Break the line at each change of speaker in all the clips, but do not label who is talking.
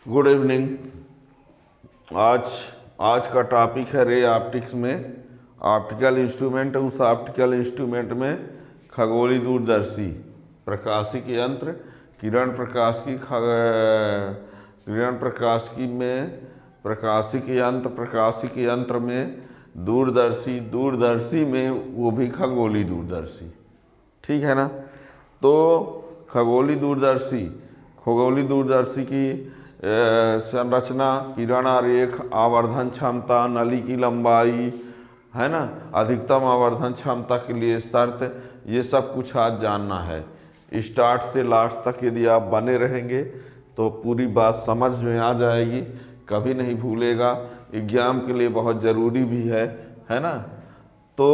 Good evening. आज आज का टॉपिक है रे ऑप्टिक्स में ऑप्टिकल इंस्ट्रूमेंट। उस ऑप्टिकल इंस्ट्रूमेंट में खगोलीय दूरदर्शी, प्रकाशिक यंत्र, किरण प्रकाशिकी में प्रकाशिक यंत्र में दूरदर्शी में वो भी खगोलीय दूरदर्शी। ठीक है ना। तो खगोलीय दूरदर्शी की संरचना, किरण आरेख, आवर्धन क्षमता, नली की लंबाई, है ना, अधिकतम आवर्धन क्षमता के लिए शर्त, ये सब कुछ आज जानना है। स्टार्ट से लास्ट तक यदि आप बने रहेंगे तो पूरी बात समझ में आ जाएगी, कभी नहीं भूलेगा। एग्जाम के लिए बहुत ज़रूरी भी है ना। तो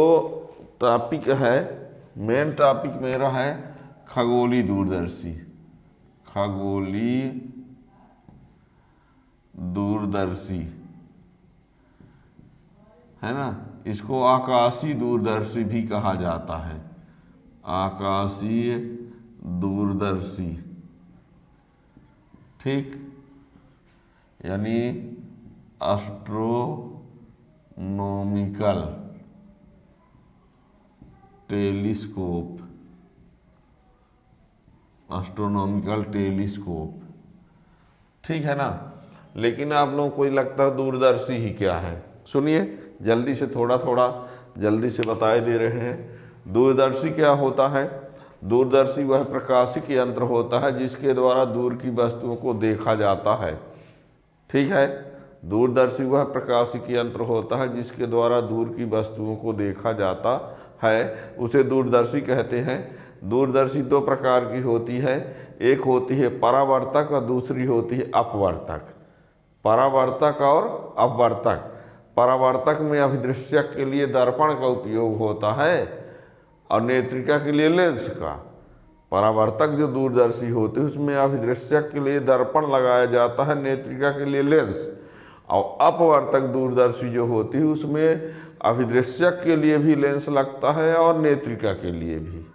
टॉपिक है, मेन टॉपिक मेरा है खगोलीय दूरदर्शी। है ना। इसको आकाशीय दूरदर्शी भी कहा जाता है। आकाशीय दूरदर्शी, ठीक, यानी एस्ट्रोनॉमिकल टेलीस्कोप, ठीक है ना। लेकिन आप लोगों को लगता है दूरदर्शी ही क्या है। सुनिए, जल्दी से थोड़ा जल्दी से बताए दे रहे हैं। दूरदर्शी क्या होता है? दूरदर्शी वह प्रकाशिक यंत्र होता है जिसके द्वारा दूर की वस्तुओं को देखा जाता है। ठीक है। दूरदर्शी वह प्रकाशिक यंत्र होता है जिसके द्वारा दूर की वस्तुओं को देखा जाता है, उसे दूरदर्शी कहते हैं। दूरदर्शी दो प्रकार की होती है, एक होती है परावर्तक और दूसरी होती है अपवर्तक। परावर्तक और अपवर्तक। परावर्तक में अभिदृश्यक के लिए दर्पण का उपयोग होता है और नेत्रिका के लिए लेंस का। परावर्तक जो दूरदर्शी होती है उसमें अभिदृश्यक के लिए दर्पण लगाया जाता है, नेत्रिका के लिए लेंस। और अपवर्तक दूरदर्शी जो होती है उसमें अभिदृश्यक के लिए भी लेंस लगता है और नेत्रिका के लिए भी।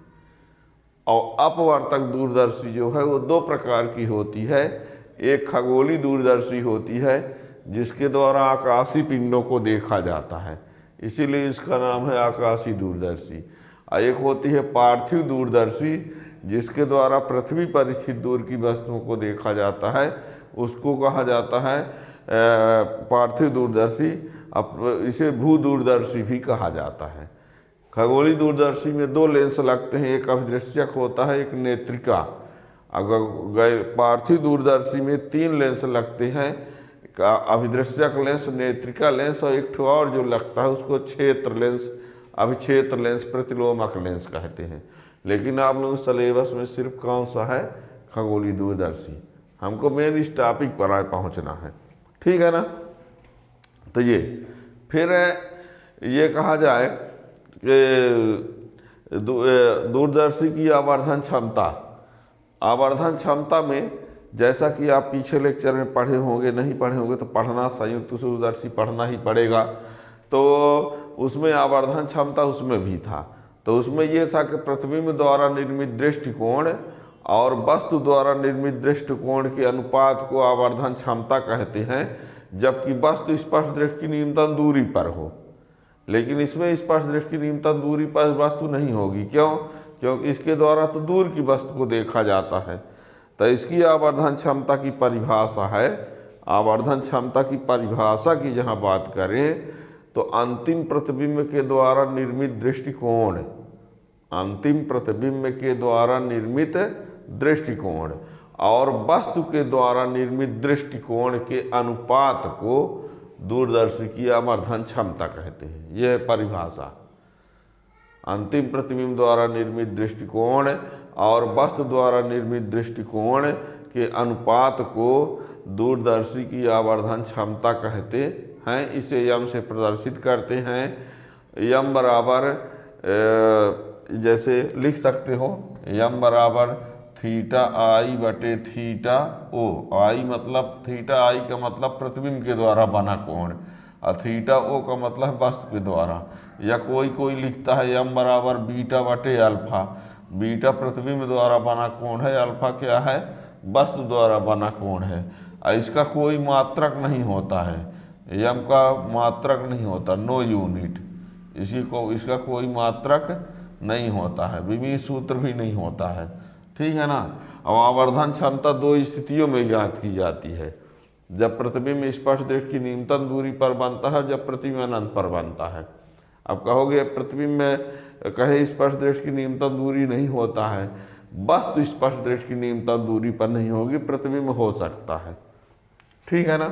और अपवर्तक दूरदर्शी जो है वो दो प्रकार की होती है। एक खगोलीय दूरदर्शी होती है जिसके द्वारा आकाशीय पिंडों को देखा जाता है, इसीलिए इसका नाम है आकाशीय दूरदर्शी। और एक होती है पार्थिव दूरदर्शी जिसके द्वारा पृथ्वी पर स्थित दूर की वस्तुओं को देखा जाता है, उसको कहा जाता है पार्थिव दूरदर्शी। इसे भू दूरदर्शी भी कहा जाता है। खगोलीय दूरदर्शी में दो लेंस लगते हैं, एक अभिदृश्यक होता है, एक नेत्रिका। अगर पार्थिव दूरदर्शी में तीन लेंस लगते हैं, अभिदृश्यक लेंस, नेत्रिका लेंस और एक ठो और जो लगता है उसको क्षेत्र लेंस, अभिक्षेत्र लेंस, प्रतिलोमक लेंस कहते हैं। लेकिन आप लोग सिलेबस में सिर्फ कौन सा है? खगोलीय दूरदर्शी। हमको मेन इस टॉपिक पर पहुंचना है, ठीक है ना। तो ये फिर ये कहा जाए कि दूरदर्शी की आवर्धन क्षमता में, जैसा कि आप पीछे लेक्चर में पढ़े होंगे, नहीं पढ़े होंगे तो पढ़ना, संयुक्त दूरदर्शी पढ़ना ही पड़ेगा। तो उसमें आवर्धन क्षमता उसमें भी था। तो उसमें यह था कि प्रतिबिंब द्वारा निर्मित दृष्टिकोण और वस्तु द्वारा निर्मित दृष्टिकोण के अनुपात को आवर्धन क्षमता कहते हैं, जबकि वस्तु स्पष्ट दृष्टि की न्यूनतम दूरी पर हो। लेकिन इसमें स्पष्ट दृष्टि की न्यूनतम दूरी पर वस्तु नहीं होगी। क्यों? क्योंकि इसके द्वारा तो दूर की वस्तु को देखा जाता है। तो इसकी आवर्धन क्षमता की परिभाषा है, आवर्धन क्षमता की परिभाषा की जहाँ बात करें तो अंतिम प्रतिबिंब के द्वारा निर्मित दृष्टिकोण और वस्तु के द्वारा निर्मित दृष्टिकोण के अनुपात को दूरदर्शी की आवर्धन क्षमता कहते हैं। यह है परिभाषा। अंतिम प्रतिबिंब द्वारा निर्मित दृष्टिकोण और वस्तु द्वारा निर्मित दृष्टिकोण के अनुपात को दूरदर्शी की आवर्धन क्षमता कहते हैं। इसे यम से प्रदर्शित करते हैं। यम बराबर जैसे लिख सकते हो, यम बराबर थीटा आई बटे थीटा ओ। आई मतलब थीटा आई का मतलब प्रतिबिंब के द्वारा बना कोण और थीटा ओ का मतलब वस्तु के द्वारा। या कोई लिखता है यम बराबर बीटा बटे अल्फा। बीटा प्रतिबिंब द्वारा बना कोण है, अल्फा क्या है? वस्तु द्वारा बना कोण है। और इसका कोई मात्रक नहीं होता है, यम का मात्रक नहीं होता, नो यूनिट, इसका कोई मात्रक नहीं होता है, विमीय सूत्र भी नहीं होता है। ठीक है ना। अब आवर्धन क्षमता दो स्थितियों में ज्ञात की जाती है, जब प्रतिबिंब स्पष्ट दृष्टि की न्यूनतम दूरी पर बनता है, जब प्रतिबिंब अनंत पर बनता है। अब कहोगे प्रतिबिंब में कहे स्पष्ट दृष्टि की न्यूनतम दूरी नहीं होता है, वस्तु स्पष्ट दृष्टि की न्यूनतम दूरी पर नहीं होगी, प्रतिबिंब हो सकता है। ठीक है ना।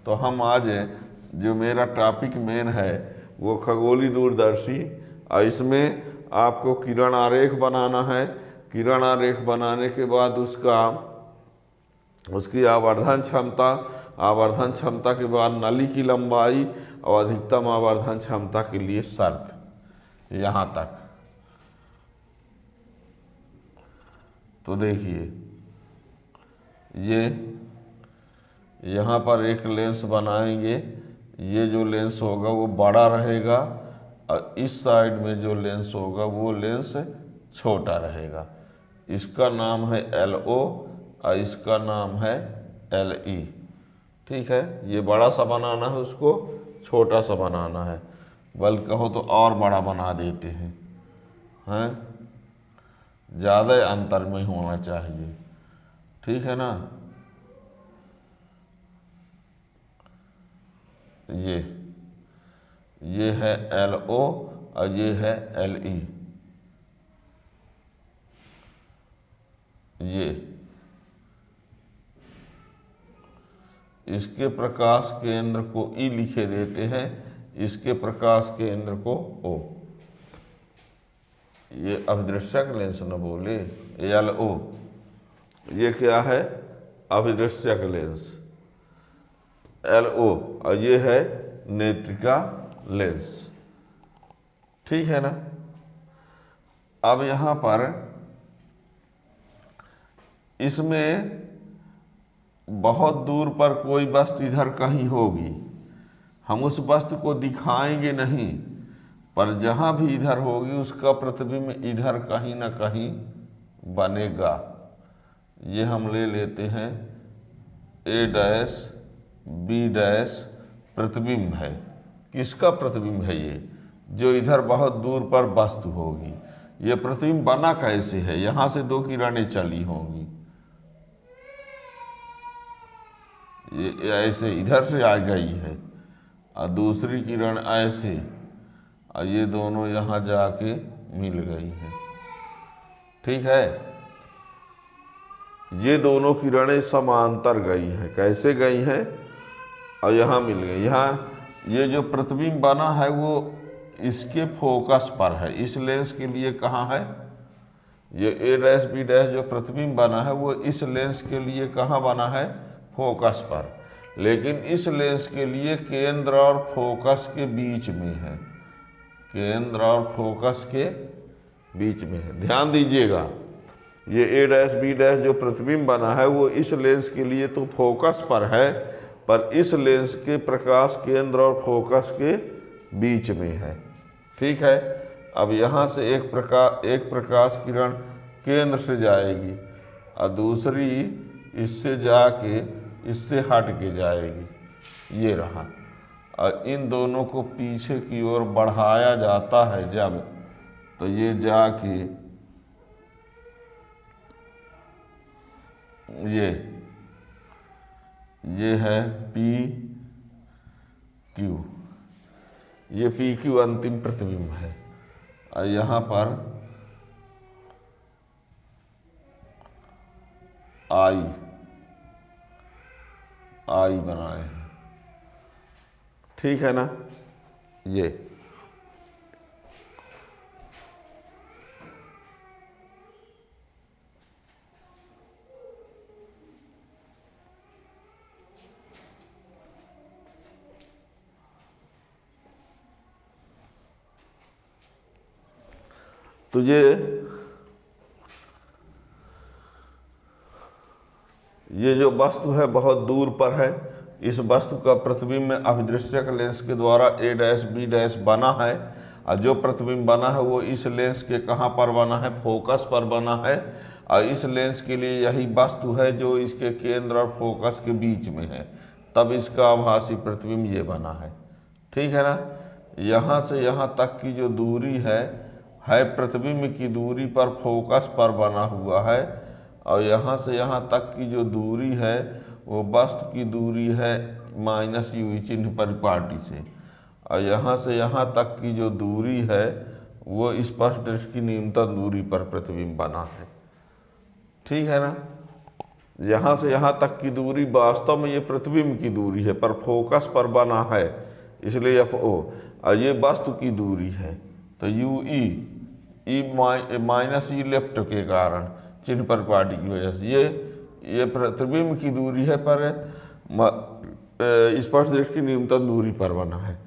तो हम आज जो मेरा टॉपिक मेन है वो खगोलीय दूरदर्शी, और इसमें आपको किरण आरेख बनाना है। किरण आरेख बनाने के बाद उसकी आवर्धन क्षमता के बाद नली की लंबाई और अधिकतम आवर्धन क्षमता के लिए शर्त, यहाँ तक। तो देखिए ये यहाँ पर एक लेंस बनाएंगे, ये जो लेंस होगा वो बड़ा रहेगा और इस साइड में जो लेंस होगा वो लेंस छोटा रहेगा। इसका नाम है LO और इसका नाम है LE। ठीक है। ये बड़ा सा बनाना है, उसको छोटा सा बनाना है, बल्कि कहो तो और बड़ा बना देते हैं, ज़्यादा अंतर में होना चाहिए। ठीक है ना। ये है LO और ये है LE। ये इसके प्रकाश केंद्र को E लिखे देते हैं, इसके प्रकाश केंद्र को O। ये अभिदृश्यक लेंस न बोले, LO। ये क्या है? अभिदृश्यक लेंस LO, और ये है नेत्रिका लेंस। ठीक है ना। अब यहाँ पर इसमें बहुत दूर पर कोई वस्तु इधर कहीं होगी, हम उस वस्तु को दिखाएंगे नहीं, पर जहाँ भी इधर होगी उसका प्रतिबिंब इधर कहीं ना कहीं बनेगा। ये हम ले लेते हैं A', B' प्रतिबिंब है। किसका प्रतिबिंब है? ये जो इधर बहुत दूर पर वस्तु होगी। ये प्रतिबिंब बना कैसे है? यहाँ से दो किरणें चली होंगी, ये ऐसे इधर से आ गई है और दूसरी किरण ऐसे, और ये दोनों यहाँ जाके मिल गई हैं। ठीक है। ये दोनों किरणें समांतर गई हैं। कैसे गई हैं? और यहाँ मिल गई। यहाँ ये जो प्रतिबिंब बना है वो इसके फोकस पर है। इस लेंस के लिए कहाँ है? ये A', B' जो प्रतिबिंब बना है वो इस लेंस के लिए कहाँ बना है? फोकस पर। लेकिन इस लेंस के लिए केंद्र और फोकस के बीच में है, केंद्र और फोकस के बीच में है। ध्यान दीजिएगा, ये A', B' जो प्रतिबिंब बना है वो इस लेंस के लिए तो फोकस पर है, पर इस लेंस के प्रकाश केंद्र और फोकस के बीच में है। ठीक है। अब यहाँ से एक प्रकाश किरण केंद्र से जाएगी और दूसरी इससे जाके इससे हट के जाएगी। ये रहा। और इन दोनों को पीछे की ओर बढ़ाया जाता है जब, तो ये जाके ये है PQ, ये PQ अंतिम प्रतिबिंब है। और यहाँ पर I बनाए हैं। ठीक है ना। ये तो ये जो वस्तु है बहुत दूर पर है। इस वस्तु का प्रतिबिंब में अभिदृश्यक लेंस के द्वारा A', B' बना है, और जो प्रतिबिंब बना है वो इस लेंस के कहाँ पर बना है? फोकस पर बना है। और इस लेंस के लिए यही वस्तु है जो इसके केंद्र और फोकस के बीच में है, तब इसका आभासी प्रतिबिंब ये बना है। ठीक है ना। यहाँ से यहाँ तक की जो दूरी है प्रतिबिंब की दूरी पर फोकस पर बना हुआ है, और यहाँ से यहाँ तक की जो दूरी है वो वस्तु की दूरी है माइनस यू चिन्ह परिपाटी से, और यहाँ से यहाँ तक की जो दूरी है वो स्पष्ट दृष्टि की न्यूनतम दूरी पर प्रतिबिंब बना है। ठीक है ना। यहाँ से यहाँ तक की दूरी वास्तव में ये प्रतिबिंब की दूरी है, पर फोकस पर बना है, इसलिए एफ ओ, और ये वस्तु की दूरी है, तो you E minus E left के कारण चिन्ह परिपाटी की वजह से ये प्रतिबिंब की दूरी है, पर स्पष्ट दृष्टि की न्यूनतम दूरी पर बना है।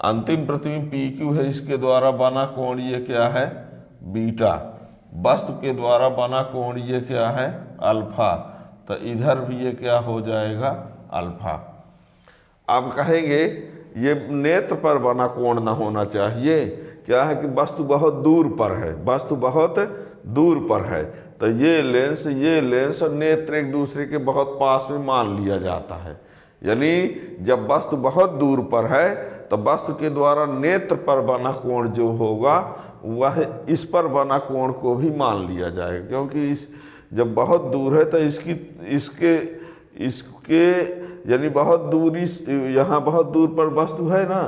अंतिम प्रतिबिंब पी क्यू है, इसके द्वारा बना कोण ये क्या है, बीटा। वस्तु के द्वारा बना कोण ये क्या है, अल्फा। तो इधर भी ये क्या हो जाएगा, अल्फा। आप कहेंगे ये नेत्र पर बना कोण ना होना चाहिए, क्या है कि वस्तु बहुत दूर पर है, वस्तु बहुत दूर पर है, तो ये लेंस और नेत्र एक दूसरे के बहुत पास में मान लिया जाता है। यानी जब वस्तु बहुत दूर पर है तो वस्तु के द्वारा नेत्र पर बना कोण जो होगा वह इस पर बना कोण को भी मान लिया जाएगा, क्योंकि जब बहुत दूर है तो इसके यानी बहुत दूरी, यहाँ बहुत दूर पर वस्तु है ना,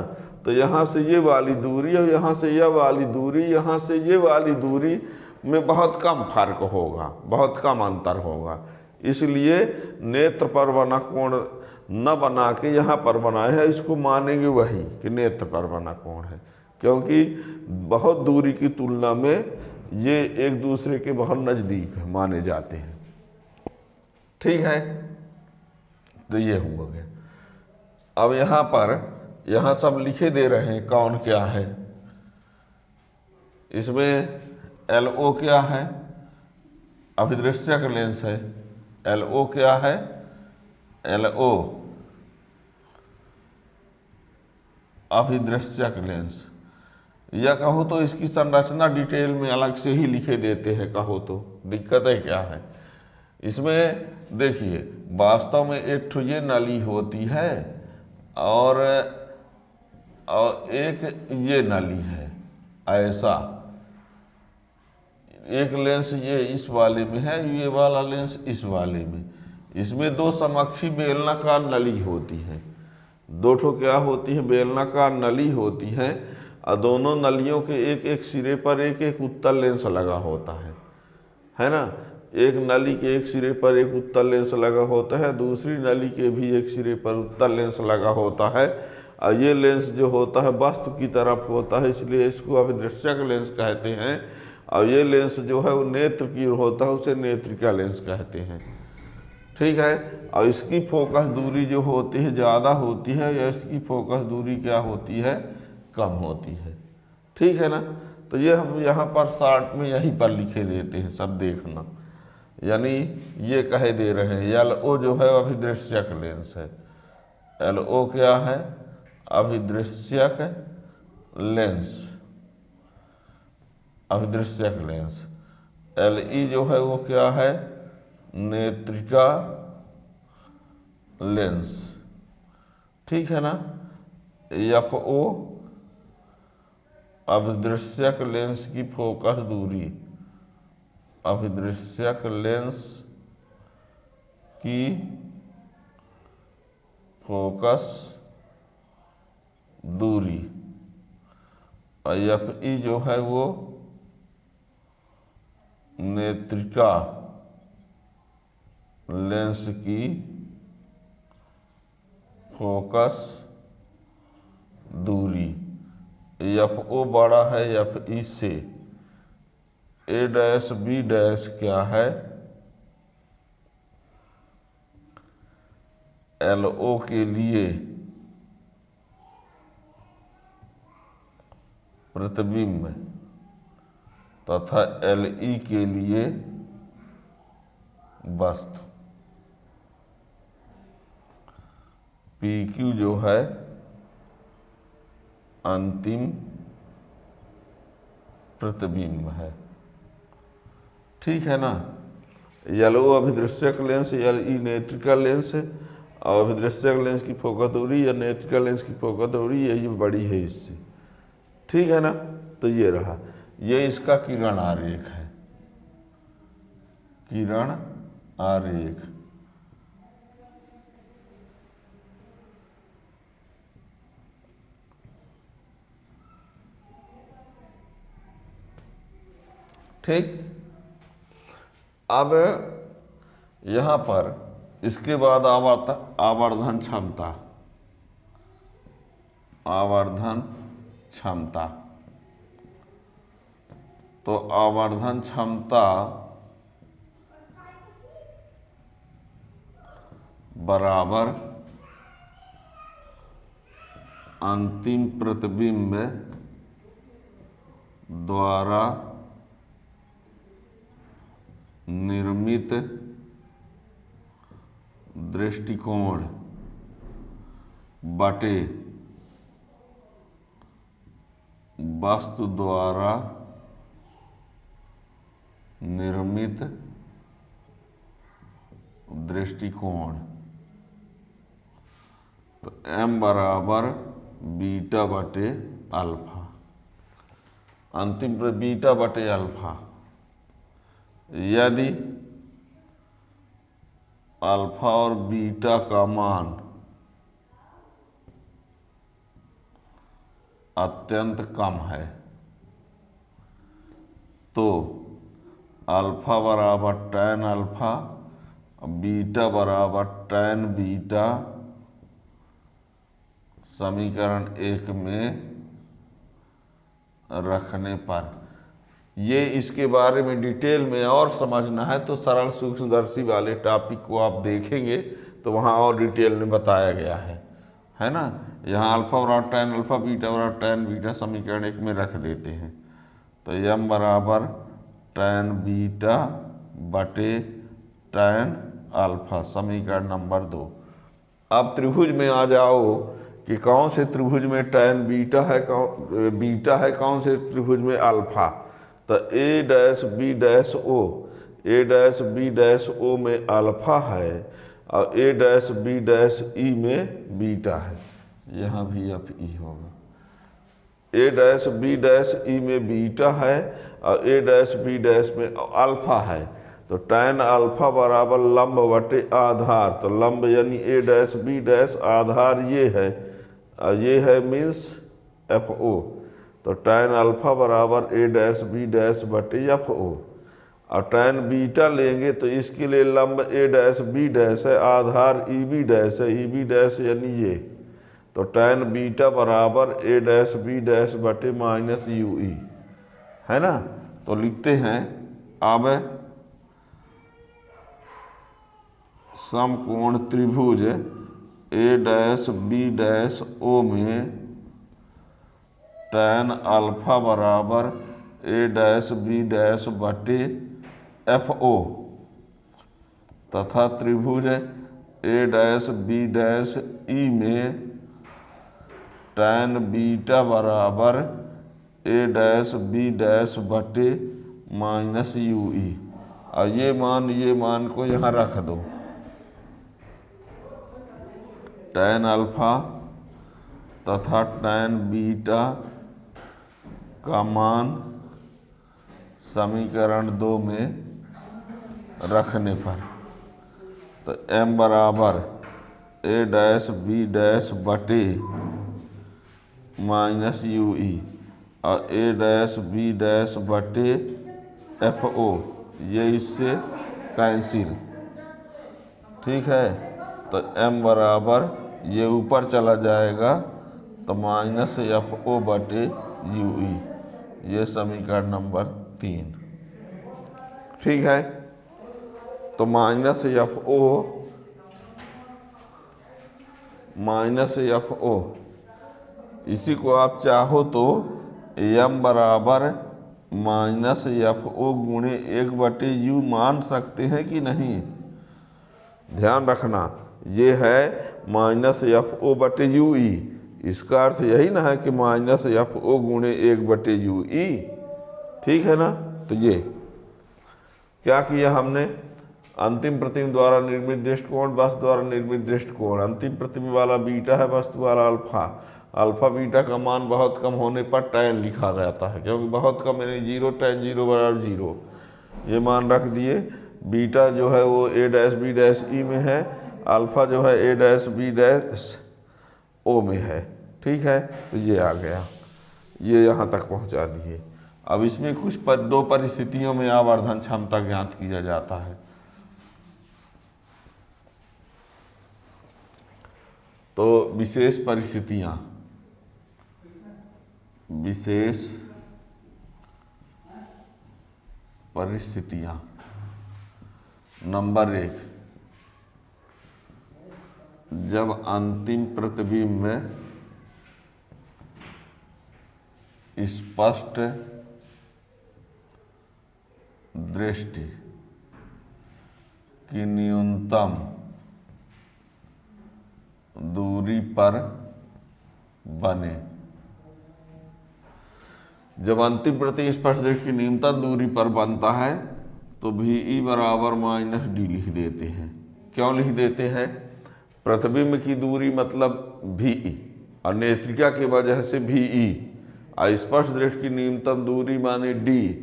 तो यहाँ से ये वाली दूरी और यहाँ से यह वाली दूरी, यहाँ से ये वाली दूरी में बहुत कम फर्क होगा, बहुत कम अंतर होगा। इसलिए नेत्र पर बना कोण न बना के यहाँ पर बनाए है, इसको मानेंगे वही कि नेत्र पर बना कोण है, क्योंकि बहुत दूरी की तुलना में ये एक दूसरे के बहुत नज़दीक माने जाते हैं। ठीक है, तो ये हो गया। अब यहाँ सब लिखे दे रहे हैं कौन क्या है। इसमें LO क्या है, अभिदृश्यक लेंस है। LO क्या है, LO अभिदृश्यक लेंस, या कहो तो इसकी संरचना डिटेल में अलग से ही लिखे देते हैं, कहो तो दिक्कत है क्या है। इसमें देखिए वास्तव में एक ठो ये नली होती है और एक ये नली है, ऐसा एक लेंस ये इस वाले में है, ये वाला लेंस इस वाले में। इसमें दो समकक्षी बेलनाकार नली होती है, दो ठो क्या होती है, बेलनाकार नली होती है, और दोनों नलियों के एक एक सिरे पर एक एक उत्तल लेंस लगा होता है ना। एक नली के एक सिरे पर एक उत्तल लेंस लगा होता है, दूसरी नली के भी एक सिरे पर उत्तल लेंस लगा होता है, और ये लेंस जो होता है वस्तु की तरफ होता है, इसलिए इसको अभिदृश्यक लेंस कहते हैं। और ये लेंस जो है वो नेत्र की ओर होता है, उसे नेत्रिका लेंस कहते हैं। ठीक है, और इसकी फोकस दूरी जो होती है ज़्यादा होती है, या इसकी फोकस दूरी क्या होती है, कम होती है। ठीक है ना। तो ये हम यहाँ पर शॉर्ट में यहीं पर लिखे देते हैं, सब देखना। यानी ये कहे दे रहे हैं LO जो है अभिदृश्यक लेंस है। LO क्या है, अभिदृश्यक लेंस, अभिदृश्यक लेंस। LE जो है वो क्या है, नेत्रिका लेंस। ठीक है ना। FO अभिदृश्यक लेंस की फोकस दूरी, अभिदृश्यक लेंस की फोकस दूरी, और FE जो है वो नेत्रिका लेंस की फोकस दूरी। FO बड़ा है FE से। A', क्या है, LO के लिए प्रतिबिंब तथा LE के लिए वस्तु। PQ जो है अंतिम प्रतिबिंब है। ठीक है ना। एल ओ अभिदृश्यक लेंस, एल ई नेत्रिकल लेंस है, और अभिदृश्यक लेंस की फोकस दूरी या नेत्रिकल लेंस की फोकस दूरी ये बड़ी है इससे, ठीक है ना। तो ये रहा, ये इसका किरण आरेख है, किरण आरेख। ठीक, अब यहाँ पर इसके बाद आवर्धन क्षमता, आवर्धन क्षमता। तो आवर्धन क्षमता बराबर अंतिम प्रतिबिंब द्वारा निर्मित दृष्टिकोण बटे वस्तु द्वारा निर्मित दृष्टिकोण। तो m बराबर बीटा बटे अल्फा, अंतिम पर बीटा बटे अल्फा। यदि अल्फा और बीटा का मान अत्यंत कम है तो अल्फा बराबर tan अल्फा, बीटा बराबर tan बीटा समीकरण 1 में रखने पर, ये इसके बारे में डिटेल में और समझना है तो सरल सूक्ष्मदर्शी वाले टॉपिक को आप देखेंगे तो वहाँ और डिटेल में बताया गया है ना। यहाँ अल्फा बराबर tan अल्फा, बीटा बराबर tan बीटा समीकरण 1 में रख देते हैं। तो m बराबर tan बीटा बटे tan अल्फा समीकरण नंबर 2। अब त्रिभुज में आ जाओ कि कौन से त्रिभुज में tan बीटा है, बीटा है, कौन से त्रिभुज में अल्फा। तो a dash b dash o, a dash b dash o में अल्फा है और a dash b dash e में बीटा है, यहाँ भी एफ ई होगा। a dash b dash e में बीटा है और a डैश b डैश में अल्फा है। तो tan अल्फा बराबर लंब बटे आधार, तो लंब यानी a डैश b डैश, आधार ये है और ये है मीन्स एफ ओ। तो tan अल्फा बराबर a डैश b डैश बटे एफ ओ। और tan बीटा लेंगे तो इसके लिए लंब a डैश b डैश है, आधार ई बी डैश है, ई बी डैश यानी ये। तो tan बीटा बराबर a डैश b डैश बटे माइनस यू ई, है ना। तो लिखते हैं अब समकोण त्रिभुज a dash b dash o में tan अल्फा बराबर a डैश b डैश बटे एफ ओ तथा त्रिभुज a डैश b डैश ई में tan बीटा बराबर a डैश b डैश बटे माइनस यू ई। और ये मान को यहाँ रख दो। tan अल्फा तथा tan बीटा का मान समीकरण 2 में रखने पर, तो m बराबर a डैश b डैश बटे माइनस यू ई और a डैश b डैश बटे एफ ओ, ये इससे कैंसिल, ठीक है। तो m बराबर ये ऊपर चला जाएगा तो माइनस एफ ओ बटे यू ई, ये समीकरण नंबर 3, ठीक है। तो माइनस एफ ओ इसी को आप चाहो तो m बराबर माइनस एफ ओ गुणे 1/u मान सकते हैं कि नहीं। ध्यान रखना ये है माइनस एफ ओ बटे यू ई, इसका अर्थ यही ना है कि माइनस एफ ओ गुणे 1/u ई, ठीक है ना। तो ये क्या किया हमने, अंतिम प्रतिबिंब द्वारा निर्मित दृष्टिकोण वस्तु द्वारा निर्मित दृष्टिकोण। अंतिम प्रतिबिंब वाला बीटा है, वस्तु वाला अल्फा। अल्फा बीटा का मान बहुत कम होने पर tan लिखा जाता है, क्योंकि बहुत कम यानी 0 tan 0 बराबर 0। ये मान रख दिए। बीटा जो है वो a dash b dash e में है, अल्फा जो है a dash b dash o में है। ठीक है, तो ये आ गया, ये यहाँ तक पहुँचा दिए। अब इसमें कुछ दो परिस्थितियों में आवर्धन क्षमता ज्ञात किया जाता है। तो विशेष परिस्थितियाँ, नंबर 1, जब अंतिम प्रतिबिंब में स्पष्ट दृष्टि की न्यूनतम दूरी पर बने। जब अंतिम प्रतिबिंब स्पष्ट दृष्टि की न्यूनतम दूरी पर बनता है तो VE बराबर -d लिख देते हैं। क्यों लिख देते हैं? प्रतिबिंब की दूरी मतलब VE और नेत्रिका की वजह से VE, और स्पष्ट दृष्टि की न्यूनतम दूरी माने d,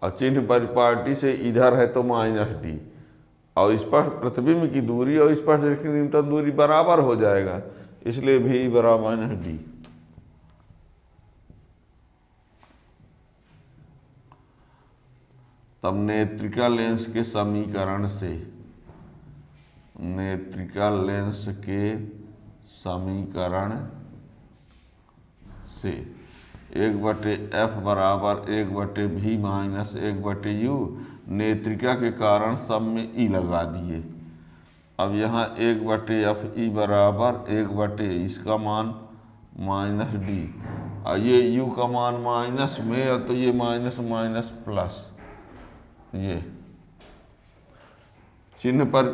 और चिन्ह परिपाटी से इधर है तो -d, और स्पष्ट प्रतिबिंब की दूरी और स्पष्ट दृष्टि की न्यूनतम दूरी बराबर हो जाएगा, इसलिए VE बराबर -d। तब नेत्रिका लेंस के समीकरण से 1/f बराबर 1/v माइनस 1/u, नेत्रिका के कारण सब में e लगा दिए। अब यहाँ 1/fe बराबर 1/, इसका मान -d, और ये u का मान माइनस में, तो ये माइनस माइनस प्लस, ये चिन्ह पर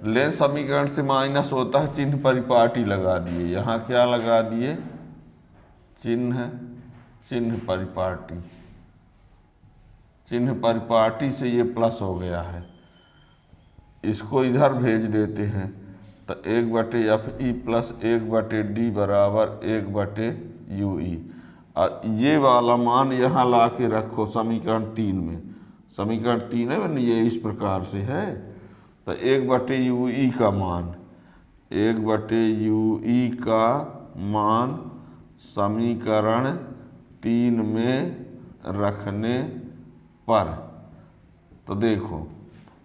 लेंस समीकरण से माइनस होता है, चिन्ह परिपाटी लगा दिए। यहाँ क्या लगा दिए? चिन्ह परिपाटी। चिन्ह परिपाटी से ये प्लस हो गया है, इसको इधर भेज देते हैं, तो 1/fe प्लस 1/d बराबर 1/ue, और ये वाला मान यहाँ ला के रखो समीकरण 3 में। समीकरण 3 है ना, ये इस प्रकार से है, तो 1/ue का मान, 1/ue का मान समीकरण 3 में रखने पर, तो देखो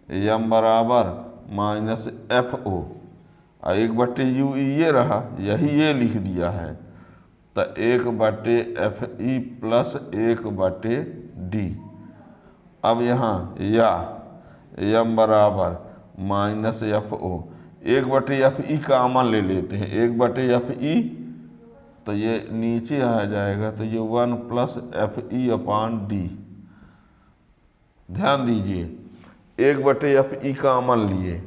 m बराबर -FO, और 1/ue ये रहा, यही ये लिख दिया है, तो 1/fe प्लस 1/d। अब यहाँ या m बराबर -FO, 1/fe का अमल ले लेते हैं, 1/fe, तो ये नीचे आ जाएगा, तो ये 1 + fe/d। ध्यान दीजिए, 1/fe का अमल लिए,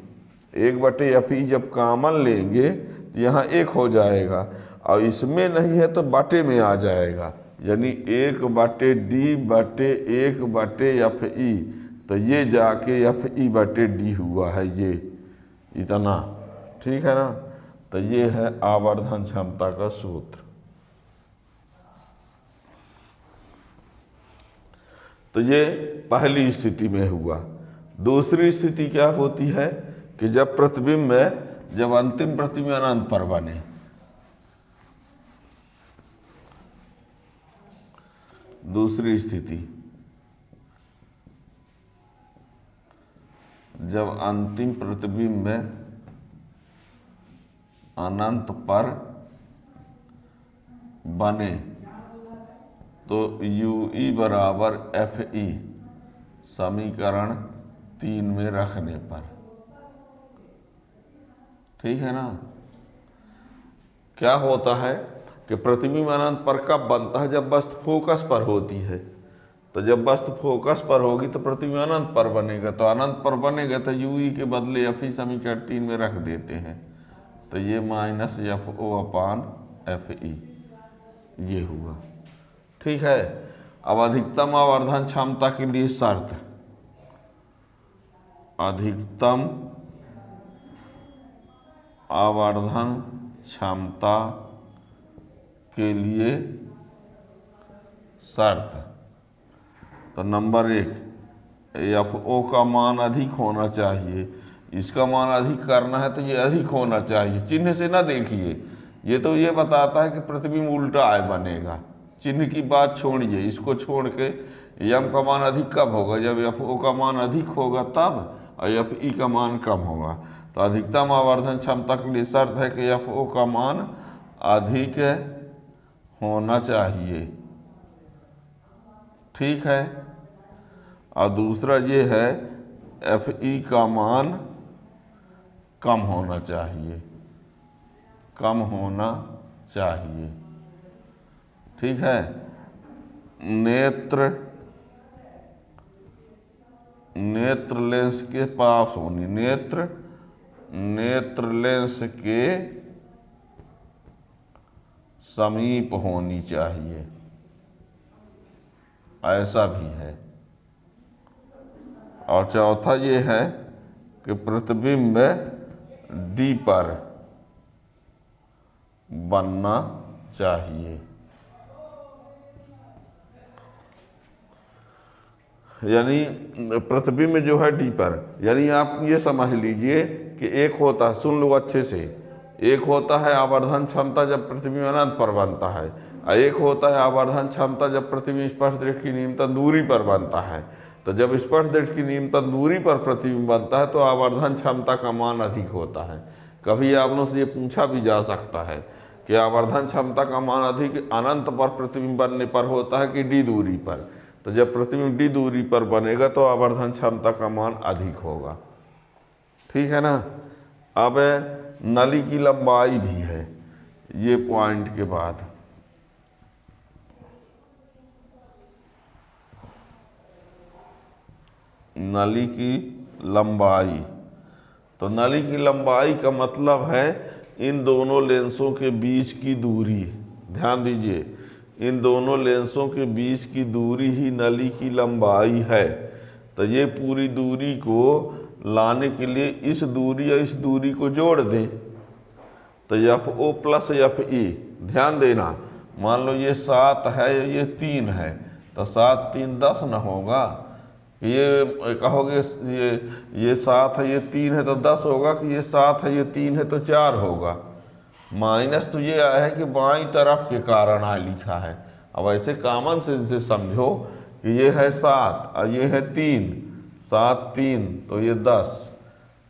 1/fe जब कामन लेंगे तो यहाँ 1 हो जाएगा, और इसमें नहीं है तो बाटे में आ जाएगा, यानी 1/d/1/fe, तो ये जाके fe/d हुआ है, ये इतना। ठीक है ना, तो ये है आवर्धन क्षमता का सूत्र। तो ये पहली स्थिति में हुआ। दूसरी स्थिति क्या होती है कि जब प्रतिबिंब में, जब अंतिम प्रतिबिंब अनंत पर बने, दूसरी स्थिति जब अंतिम प्रतिबिंब में अनंत पर बने तो UE बराबर FE समीकरण 3 में रखने पर। ठीक है ना, क्या होता है कि प्रतिबिंब अनंत पर कब बनता है? जब वस्तु फोकस पर होती है। तो जब वस्तु फोकस पर होगी तो प्रतिबिंब अनंत पर बनेगा, तो अनंत पर बनेगा तो UE के बदले FE समीकरण 3 में रख देते हैं, तो ये -FO/FE ये हुआ। ठीक है, अब अधिकतम आवर्धन क्षमता के लिए शर्त, अधिकतम आवर्धन क्षमता के लिए शर्त। तो नंबर 1, FO का मान अधिक होना चाहिए। इसका मान अधिक करना है तो ये अधिक होना चाहिए। चिन्ह से ना देखिए, ये तो ये बताता है कि प्रतिबिंब उल्टा आय बनेगा। चिन्ह की बात छोड़िए, इसको छोड़ के M का मान अधिक कब होगा? जब FO का मान अधिक होगा तब, और FE का मान कम होगा। तो अधिकतम आवर्धन क्षमता के लिए शर्त है कि FO का मान अधिक होना चाहिए। ठीक है। और दूसरा ये है FE का मान कम होना चाहिए, कम होना चाहिए। ठीक है। नेत्र लेंस के पास होनी, नेत्र लेंस के समीप होनी चाहिए, ऐसा भी है। और चौथा ये है कि प्रतिबिंब D पर बनना चाहिए। यानी प्रतिबिंब जो है D पर, यानी आप ये समझ लीजिए कि एक होता है, सुन लो अच्छे से, एक होता है आवर्धन क्षमता जब प्रतिबिंब अनंत पर बनता है, और एक होता है आवर्धन क्षमता जब प्रतिबिंब स्पर्शदृष्टि की न्यूनतम दूरी पर बनता है। तो जब स्पर्शदृष्टि की न्यूनतम दूरी पर प्रतिबिंब बनता है तो आवर्धन क्षमता का मान अधिक होता है। कभी आप लोगों से ये पूछा भी जा सकता है कि आवर्धन क्षमता का मान अधिक अनंत पर प्रतिबिंब बनने पर होता है कि D दूरी पर? तो जब प्रतिबिंब D दूरी पर बनेगा तो आवर्धन क्षमता का मान अधिक होगा। ठीक है ना। अब नली की लंबाई भी है, ये पॉइंट के बाद नली की लंबाई। तो नली की लंबाई का मतलब है इन दोनों लेंसों के बीच की दूरी। ध्यान दीजिए, इन दोनों लेंसों के बीच की दूरी ही नली की लंबाई है। तो ये पूरी दूरी को लाने के लिए इस दूरी या इस दूरी को जोड़ दें, तो FO प्लस FE। ध्यान देना, मान लो ये 7 है, ये 3 है, तो 7 3 10 न होगा? ये कहोगे ये 7 है, ये 3 है तो 10 होगा, कि ये 7 है, ये 3 है तो 4 होगा? माइनस तो ये आया है कि बाईं तरफ के कारण आ लिखा है। अब ऐसे कॉमन सेंस से समझो कि ये है 7 और ये है 3, 7 3 तो ये 10।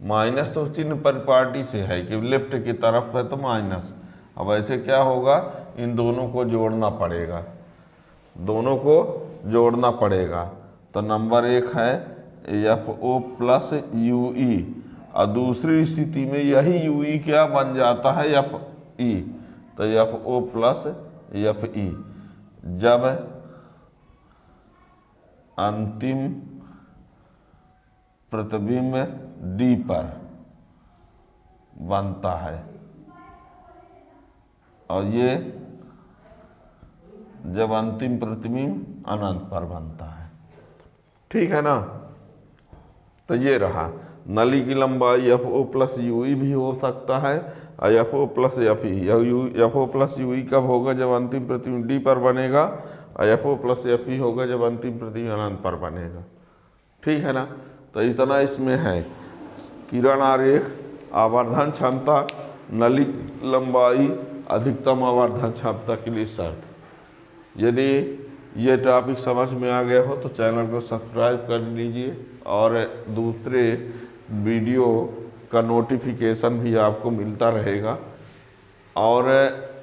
माइनस तो चिन्ह परिपाटी से है कि लेफ्ट की तरफ है तो माइनस। अब ऐसे क्या होगा, इन दोनों को जोड़ना पड़ेगा, दोनों को जोड़ना पड़ेगा। तो नंबर 1 है FO प्लस UE, और दूसरी स्थिति में यही UE क्या बन जाता है? FE। तो FO प्लस FE जब अंतिम प्रतिबिंब D पर बनता है, और ये जब अंतिम प्रतिबिंब अनंत पर बनता है। ठीक है ना। तो ये रहा, नली की लंबाई FO प्लस UE भी हो सकता है, और FO plus FE। FO plus UE कब होगा? जब अंतिम प्रतिबिंब D पर बनेगा, और FO प्लस FE होगा जब अंतिम प्रतिबिंब अनंत पर बनेगा। ठीक है ना। तो इतना इसमें है, किरण आरेख, आवर्धन क्षमता, नली लंबाई, अधिकतम आवर्धन क्षमता के लिए शर्त। यदि ये टॉपिक समझ में आ गया हो तो चैनल को सब्सक्राइब कर लीजिए, और दूसरे वीडियो का नोटिफिकेशन भी आपको मिलता रहेगा। और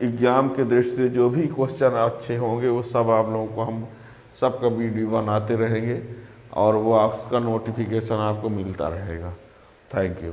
एग्ज़ाम के दृष्टि से जो भी क्वेश्चन अच्छे होंगे वो सब आप लोगों को हम सबका वीडियो बनाते रहेंगे, और वो उसका नोटिफिकेशन आपको मिलता रहेगा। Thank you.